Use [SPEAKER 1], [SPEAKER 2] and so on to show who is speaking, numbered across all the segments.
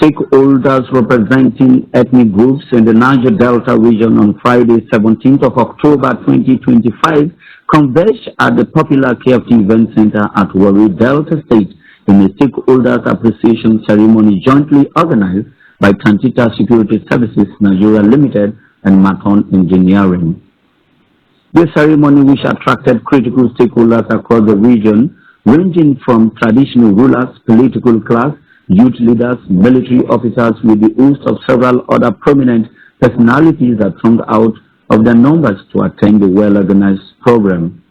[SPEAKER 1] Stakeholders representing ethnic groups in the Niger Delta region on Friday, 17th of October 2025, converged at the popular KFT Event Center at Warri, Delta State in a stakeholders appreciation ceremony jointly organized by Tantita Security Services Nigeria Limited and Maton Engineering. This ceremony, which attracted critical stakeholders across the region, ranging from traditional rulers, political class, youth leaders, military officers, with the host of several other prominent personalities that thronged out of their numbers to attend the well-organized program.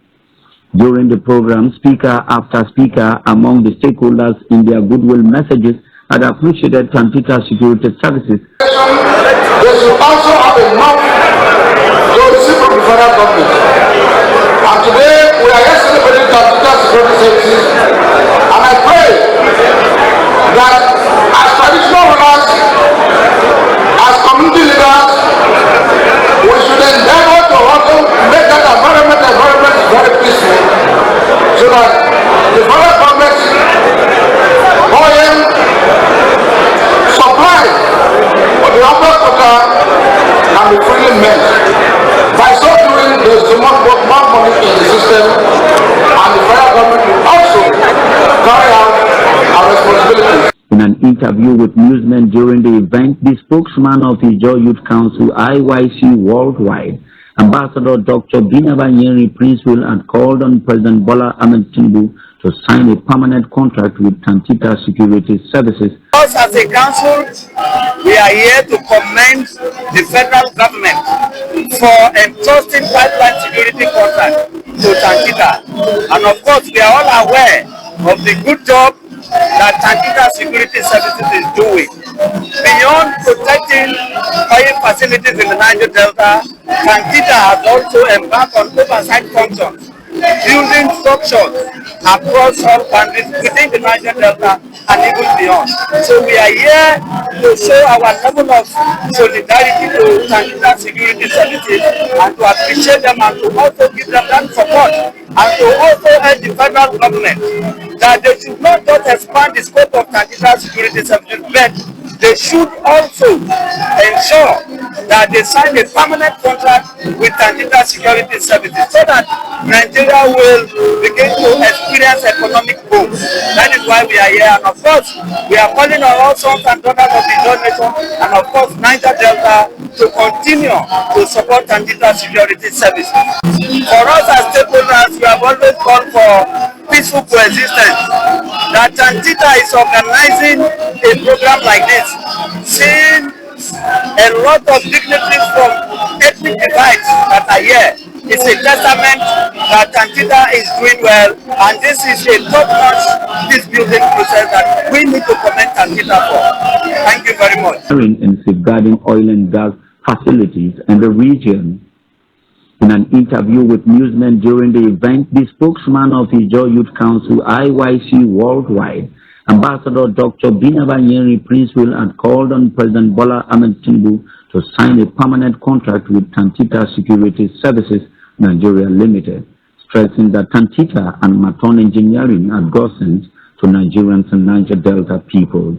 [SPEAKER 1] During the program, speaker after speaker among the stakeholders in their goodwill messages had appreciated Tantita Security Services.
[SPEAKER 2] They should also have enough to receive from the federal government. And today, we are here celebrating Tantita Security Services, and I pray that as traditional rulers, as community leaders, we should endeavor to also make that environment very peaceful, so that the federal government supply of the upper quota can be freely met. By so doing, there is so much more money in the system, and the federal government will also carry out our responsibilities.
[SPEAKER 1] In an interview with newsmen during the event, the spokesman of the Ijaw Youth Council IYC Worldwide, Ambassador Dr. Binaba Nyeri Prince-Will, had called on President Bola Ahmed Tinubu to sign a permanent contract with Tantita Security Services.
[SPEAKER 3] Us as a council, we are here to commend the federal government for entrusting pipeline security contract to Tantita. And of course, we are all aware of the good job that Tantita Security Services is doing. Beyond protecting oil facilities in the Niger Delta, Tantita has also embarked on oversight functions, building structures across all boundaries within the Niger Delta and even beyond. So we are here to show our level of solidarity to Tantita Security Services and to appreciate them and to also give them that support and to also urge the federal government that they should not just expand the scope of Tantita Security Services, but they should also ensure that they sign a permanent contract with Tantita Security Services so that Nigeria will begin to experience economic boom. That is why we are here, and of course, we are calling on all sons and daughters of the Ijaw nation and of course Niger Delta to continue to support Tantita Security Services. For us as stakeholders, we have always called for peaceful coexistence. That Tantita is organizing a program like this, seeing a lot of dignitaries from ethnic divides that are here. It's a testament that Tantita is doing well, and this is a top-notch peace-building process that we need to commend Tantita for. Thank you very much.
[SPEAKER 1] In safeguarding oil and gas facilities in the region. In an interview with newsmen during the event, the spokesman of the Ijaw Youth Council IYC Worldwide, Ambassador Dr. Binaba Nyeri Prince-Will, had called on President Bola Ahmed Tinubu to sign a permanent contract with Tantita Security Services Nigeria Limited, stressing that Tantita and Maton Engineering are godsends to Nigerians and Niger Delta people.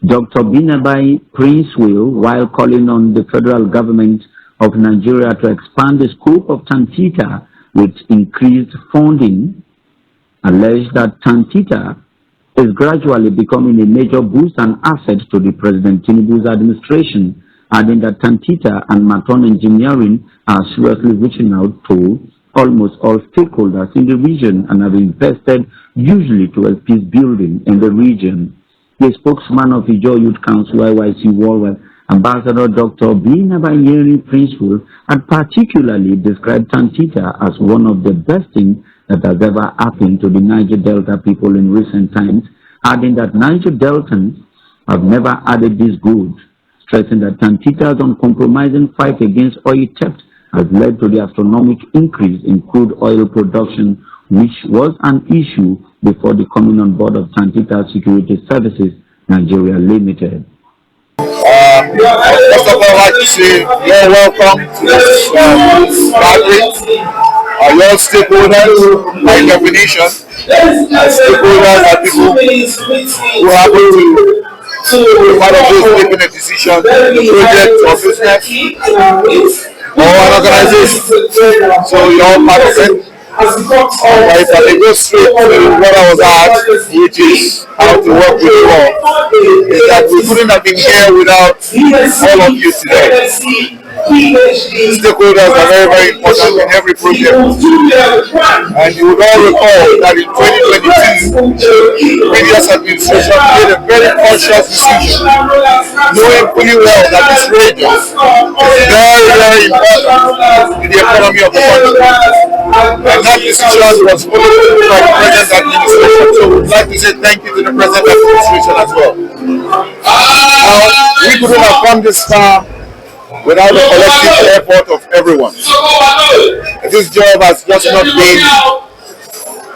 [SPEAKER 1] Dr. Binaba Prince-Will, while calling on the federal government of Nigeria to expand the scope of Tantita with increased funding, alleged that Tantita is gradually becoming a major boost and asset to the President Tinubu's administration, adding that Tantita and Maton Engineering are seriously reaching out to almost all stakeholders in the region and have invested hugely towards peace building in the region. The spokesman of the Ijaw Youth Council IYC Worldwide, Ambassador Dr. Binaba Nyeri Prince-Will, had particularly described Tantita as one of the best things that has ever happened to the Niger Delta people in recent times, adding that Niger Deltans have never added this good, stressing that Tantita's uncompromising fight against oil theft has led to the astronomical increase in crude oil production, which was an issue before the coming on board of Tantita Security Services Nigeria Limited.
[SPEAKER 4] First of all, I'd like to say you're welcome to this gathering. Your stakeholders, by definition, stakeholders are people who happen to part of those making a decision, project or business or an organization. So you're all part of it. Right, and they go straight to what I was asked, which is how to work with law. Is that we couldn't have been here without all of you today. Stakeholders are very, very important in every project. And you would all recall that in 2022, the previous administration made a very conscious decision, knowing fully well that this region is very, very important in the economy of the country. And that decision was followed by the present administration. So we'd like to say thank you to the present administration as well. Now, we couldn't have come this far without the collective effort of everyone. This job has just not been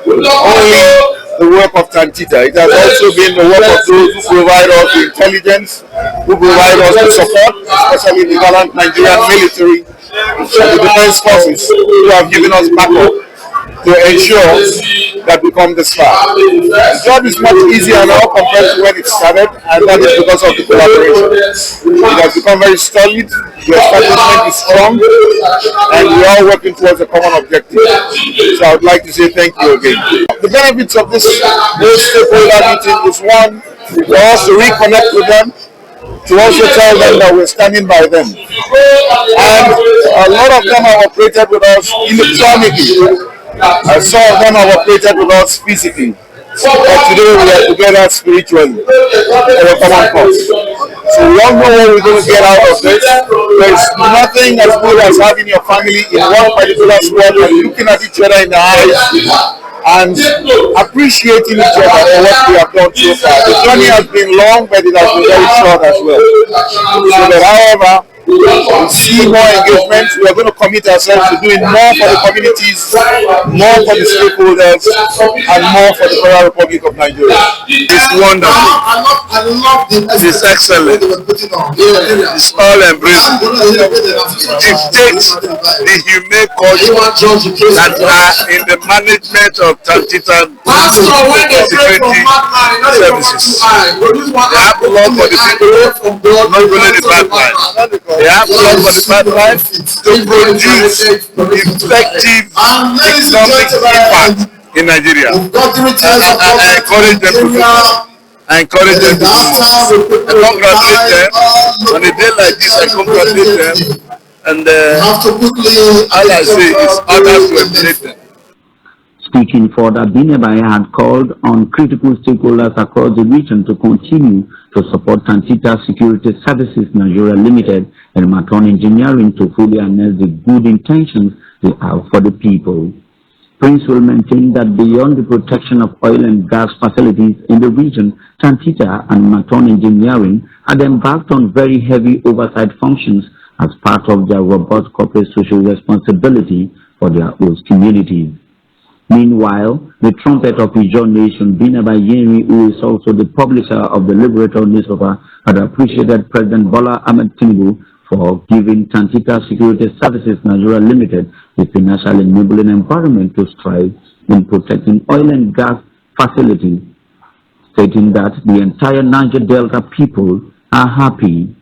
[SPEAKER 4] only the work of Tantita. It has also been the work of those who provide us the intelligence, who provide us the support, especially the gallant Nigerian military and the defense forces who have given us backup to ensure that we come this far. The job is much easier now compared to when it started, and that is because of the collaboration. It has become very solid, the establishment is strong, and we are working towards a common objective. So I would like to say thank you again. The benefits of this stakeholder meeting is one, for us to reconnect with them, to also tell them that we're standing by them. And a lot of them have operated with us electronically. Some of them have operated with us physically. But today we are together spiritually for a common cause. So we all know what we're going to get out of this. There's nothing as good as having your family in one particular spot and looking at each other in the eyes and appreciating each other for what we have done so far. The journey has been long, but it has been very short as well. So that, however, we see more engagement. We are going to commit ourselves to doing more for the communities, more for the stakeholders, and more for the Federal Republic of Nigeria. It's wonderful. It's excellent. It's all embracing. It takes the humane culture that are in the management of Tantita security services. They have love for the people, not only the bad guys. They have love for the pipeline to produce effective economic impact in Nigeria. I encourage them to do that. I encourage them to do that. I congratulate them. On a day like this, I congratulate them. And all I say is others to emulate them.
[SPEAKER 1] Speaking further, Binebai had called on critical stakeholders across the region to continue to support Tantita Security Services Nigeria Limited and Maton Engineering to fully harness the good intentions they have for the people. Prince will maintain that beyond the protection of oil and gas facilities in the region, Tantita and Maton Engineering had embarked on very heavy oversight functions as part of their robust corporate social responsibility for their host communities. Meanwhile, the trumpet of Ijaw Nation, Binebai Yeri, who is also the publisher of the Liberator newspaper, had appreciated President Bola Ahmed Tinubu for giving Tantita Security Services Nigeria Limited the financial enabling environment to strive in protecting oil and gas facilities, stating that the entire Niger Delta people are happy.